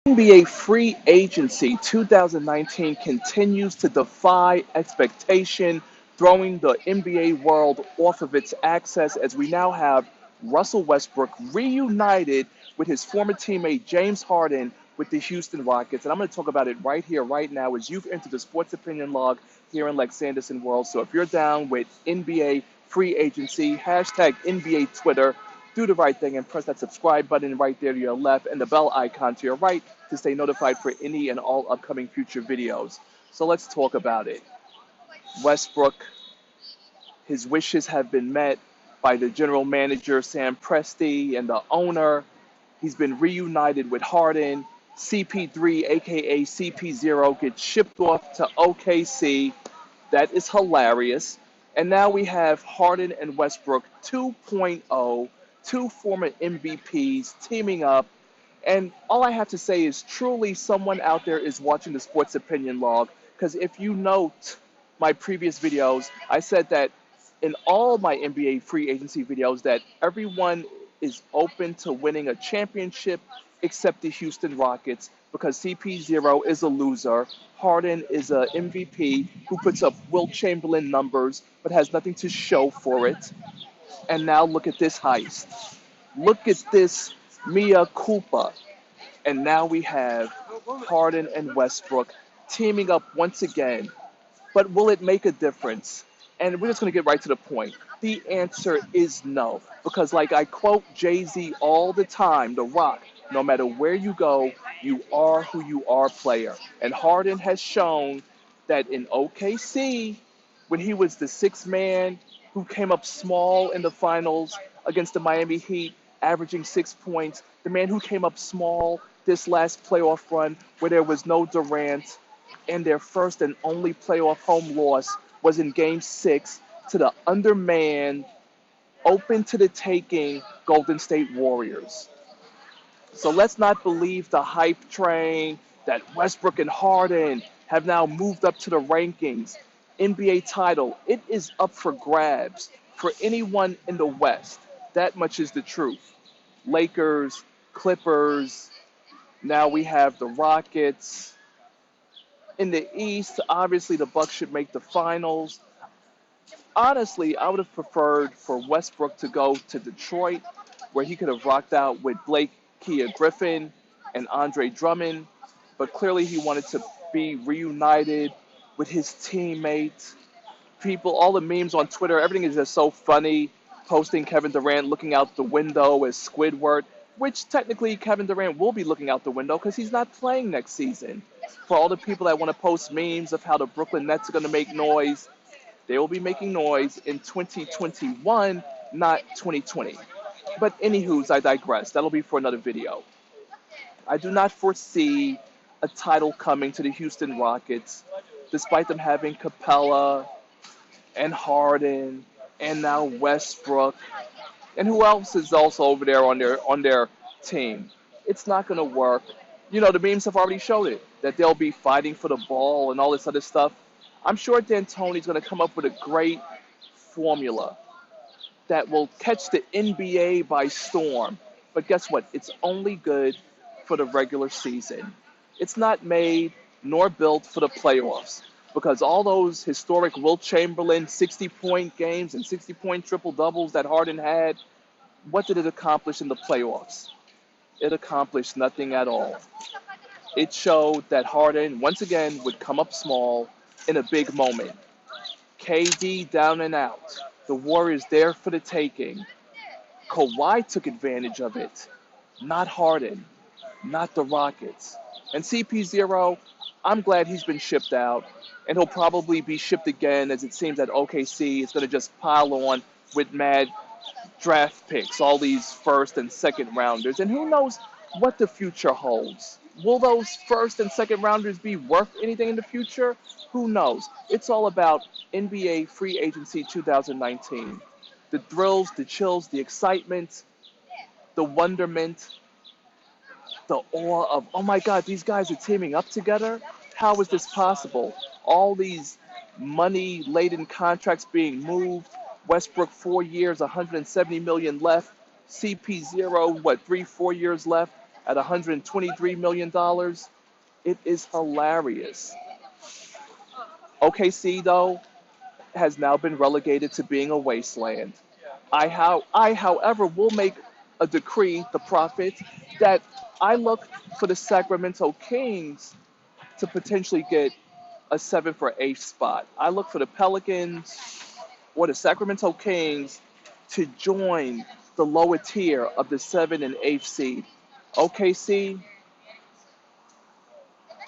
NBA free agency 2019 continues to defy expectation, throwing the NBA world off of its axis as we now have Russell Westbrook reunited with his former teammate James Harden with the Houston Rockets. And I'm going to talk about it right here, right now, as you've entered the Sports Opinion Log here in Lex Anderson World. So if you're down with NBA free agency, hashtag NBA Twitter, do the right thing and press that subscribe button right there to your left and the bell icon to your right to stay notified for any and all upcoming future videos. So let's talk about it. Westbrook, his wishes have been met by the general manager, Sam Presti, and the owner. He's been reunited with Harden. CP3, aka CP0, gets shipped off to OKC. That is hilarious. And now we have Harden and Westbrook 2.0, two former MVPs teaming up. And all I have to say is truly someone out there is watching the Sports Opinion Log. Because if you note my previous videos, I said that in all my NBA free agency videos that everyone is open to winning a championship except the Houston Rockets because CP0 is a loser. Harden is a MVP who puts up Wilt Chamberlain numbers but has nothing to show for it. And now look at this heist. Look at this Mia Culpa. And now we have Harden and Westbrook teaming up once again. But will it make a difference? And we're just going to get right to the point. The answer is no. Because, like I quote Jay-Z all the time, The Rock, no matter where you go, you are who you are player. And Harden has shown that in OKC, when he was the sixth man who came up small in the finals against the Miami Heat, averaging 6 points, the man who came up small this last playoff run where there was no Durant, and their first and only playoff home loss was in Game 6 to the undermanned, open to the taking Golden State Warriors. So let's not believe the hype train that Westbrook and Harden have now moved up to the rankings. NBA title, it is up for grabs for anyone in the West. That much is the truth. Lakers, Clippers, now we have the Rockets. In the East, obviously the Bucks should make the finals. Honestly, I would have preferred for Westbrook to go to Detroit, where he could have rocked out with Blake Kia Griffin and Andre Drummond, but clearly he wanted to be reunited with his teammates. People, all the memes on Twitter, everything is just so funny. Posting Kevin Durant looking out the window as Squidward, which technically Kevin Durant will be looking out the window because he's not playing next season. For all the people that want to post memes of how the Brooklyn Nets are going to make noise, they will be making noise in 2021, not 2020. But anywho's, I digress. That'll be for another video. I do not foresee a title coming to the Houston Rockets, despite them having Capella and Harden and now Westbrook. And who else is also over there on their team? It's not going to work. You know, the memes have already showed it, that they'll be fighting for the ball and all this other stuff. I'm sure D'Antoni's going to come up with a great formula that will catch the NBA by storm. But guess what? It's only good for the regular season. It's not made nor built for the playoffs because all those historic Wilt Chamberlain 60-point games and 60-point triple-doubles that Harden had, what did it accomplish in the playoffs? It accomplished nothing at all. It showed that Harden, once again, would come up small in a big moment. KD down and out. The Warriors there for the taking. Kawhi took advantage of it. Not Harden. Not the Rockets. And CP0, I'm glad he's been shipped out. And he'll probably be shipped again as it seems that OKC is going to just pile on with mad draft picks, all these first and second rounders. And who knows what the future holds. Will those first and second rounders be worth anything in the future? Who knows? It's all about NBA free agency 2019. The thrills, the chills, the excitement, the wonderment, the awe of, oh my God, these guys are teaming up together? How is this possible? All these money-laden contracts being moved. Westbrook 4 years, 170 million left. CP0, 3, 4 years left. at $123 million. It is hilarious. OKC, though, has now been relegated to being a wasteland. However, will make a decree, the prophet, that I look for the Sacramento Kings to potentially get a 7th or 8th spot. I look for the Pelicans or the Sacramento Kings to join the lower tier of the 7th and 8th seed. OKC,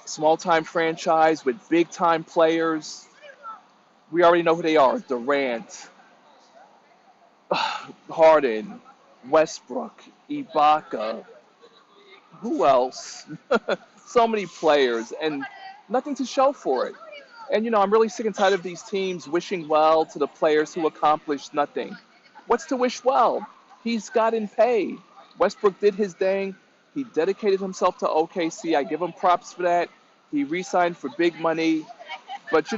small time franchise with big time players. We already know who they are: Durant, Harden, Westbrook, Ibaka. Who else? So many players and nothing to show for it. And I'm really sick and tired of these teams wishing well to the players who accomplished nothing. What's to wish well? He's gotten paid. Westbrook did his thing. He dedicated himself to OKC. I give him props for that. He re-signed for big money. But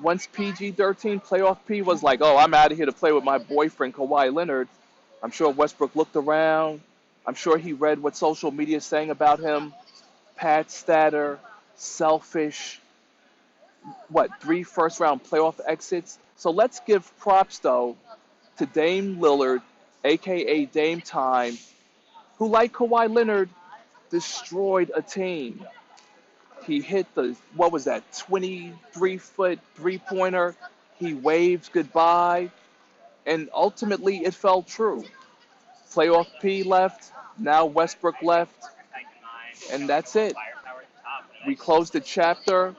once PG-13 playoff P was like, oh, I'm out of here to play with my boyfriend Kawhi Leonard, I'm sure Westbrook looked around. I'm sure he read what social media is saying about him. Pat Statter, selfish, 3 first-round playoff exits. So let's give props, though, to Dame Lillard, a.k.a. Dame Time, who, like Kawhi Leonard, destroyed a team. He hit the, 23-foot three-pointer. He waved goodbye, and ultimately it fell true. Playoff P left, now Westbrook left, and that's it. We closed the chapter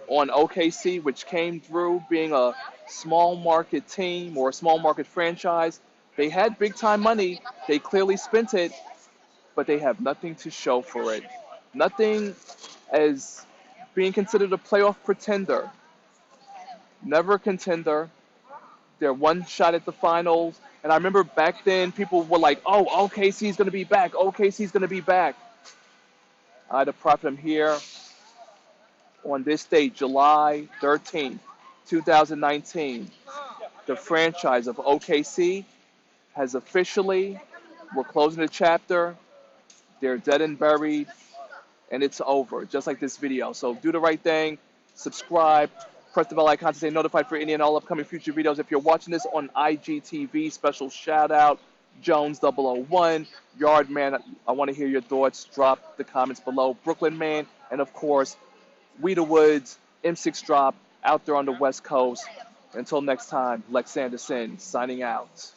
on OKC, which came through being a small market team or a small market franchise. They had big time money. They clearly spent it, but they have nothing to show for it. Nothing as being considered a playoff pretender. Never a contender. They're one shot at the finals. And I remember back then people were like, oh, OKC's going to be back. OKC's going to be back. I had a prophet here on this date, July 13th, 2019. The franchise of OKC has officially, we're closing the chapter. They're dead and buried, and it's over, just like this video. So do the right thing, subscribe, press the bell icon to stay notified for any and all upcoming future videos. If you're watching this on IGTV, special shout out, Jones001, Yardman, I want to hear your thoughts. Drop the comments below. Brooklyn Man, and of course, Weeder Woods, M6 Drop, out there on the West Coast. Until next time, Lex Anderson signing out.